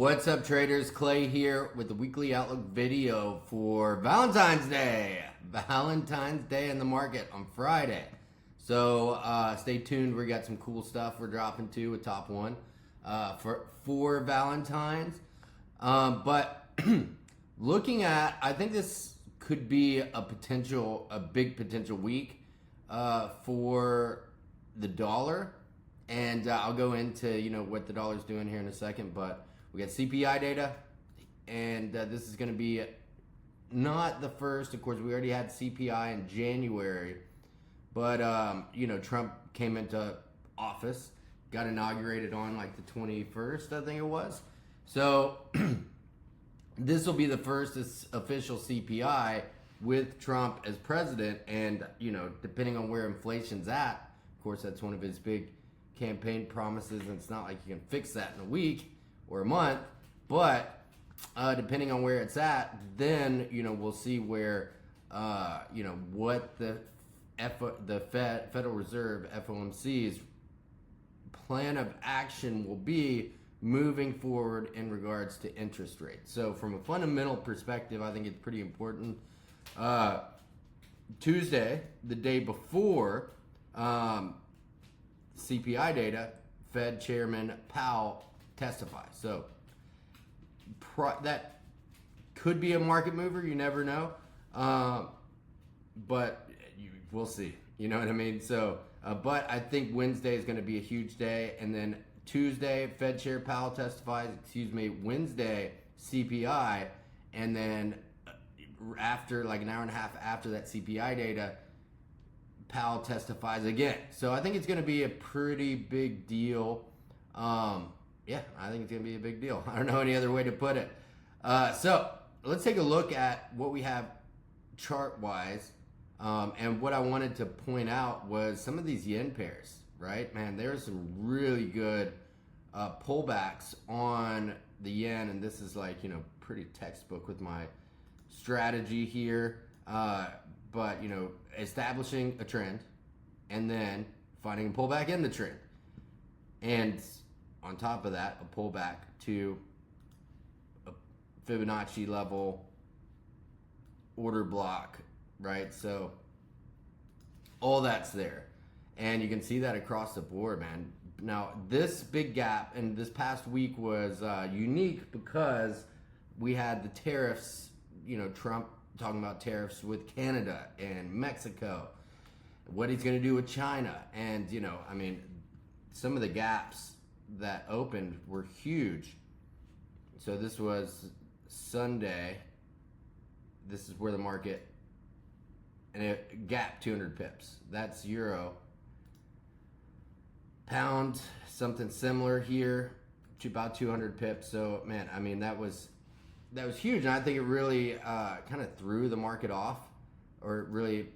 What's up, traders? Clay here with the weekly outlook video for Valentine's Day. Valentine's Day in the market on Friday. So stay tuned. We got some cool stuff we're dropping too with top one for Valentine's. But looking at, I think this could be a big potential week for the dollar. And I'll go into what the dollar's doing here in a second, but we got CPI data, and this is going to be not the first. Of course, we already had CPI in January, but Trump came into office, got inaugurated on like the 21st, I think it was. So this will be the first official CPI with Trump as president, and depending on where inflation's at, of course, that's one of his big campaign promises, and it's not like you can fix that in a week or a month, but depending on where it's at, then we'll see where what the Federal Reserve FOMC's plan of action will be moving forward in regards to interest rates. So from a fundamental perspective, I think it's pretty important. Tuesday, the day before CPI data, Fed Chairman Powell testifies. So that could be a market mover. You never know, but we'll see. You know what I mean? So, but I think Wednesday is going to be a huge day, and then Tuesday, Fed Chair Powell testifies. Wednesday, CPI, and then after like an hour and a half after that CPI data, Powell testifies again. So I think it's going to be a pretty big deal. Yeah, I think it's going to be a big deal. I don't know any other way to put it. So let's take a look at what we have chart-wise. And what I wanted to point out was some of these yen pairs, right? Man, there are some really good pullbacks on the yen, and this is like, pretty textbook with my strategy here. But establishing a trend and then finding a pullback in the trend, and on top of that, a pullback to a Fibonacci level order block, right? So all that's there, and you can see that across the board, man. Now this big gap in this past week was unique because we had the tariffs, Trump talking about tariffs with Canada and Mexico, what he's going to do with China. And, some of the gaps that opened were huge. So this was Sunday. This is where the market, and it gapped 200 pips. That's euro. Pound, something similar here, to about 200 pips. So, man, that was huge, and I think it really kind of threw the market off, or really,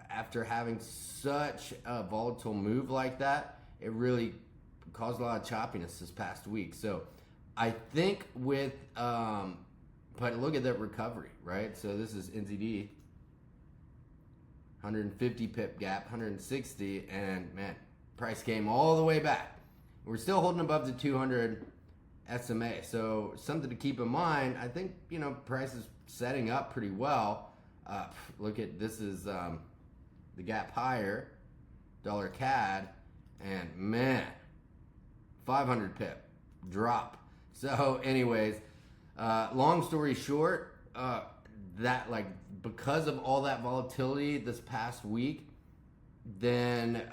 after having such a volatile move like that, it really caused a lot of choppiness this past week. So I think but look at that recovery, right? So this is NZD, 150 pip gap, 160, and man, price came all the way back. We're still holding above the 200 SMA, so something to keep in mind. I think price is setting up pretty well. Look at this, is the gap higher, dollar CAD, and man, 500 pip drop. So anyways, long story short, that because of all that volatility this past week, then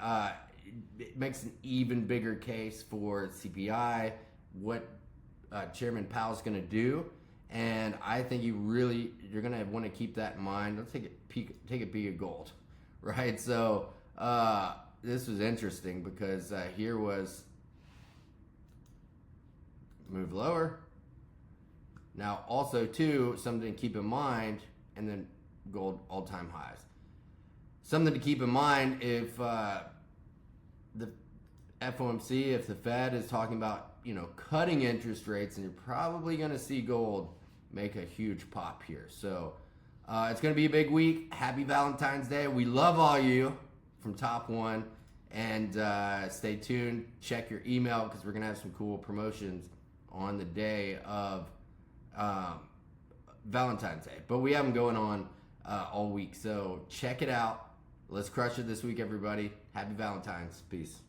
it makes an even bigger case for CPI, what Chairman Powell's going to do, and I think you're going to want to keep that in mind. Let's take a peek at gold, right? So this was interesting because here was move lower. Now also too, something to keep in mind, and then gold all-time highs. Something to keep in mind if the FOMC, if the Fed is talking about cutting interest rates, and you're probably going to see gold make a huge pop here. So it's going to be a big week. Happy Valentine's Day. We love all you from Top One, and stay tuned. Check your email because we're going to have some cool promotions on the day of Valentine's Day. But we have them going on all week. So check it out. Let's crush it this week, everybody. Happy Valentine's. Peace.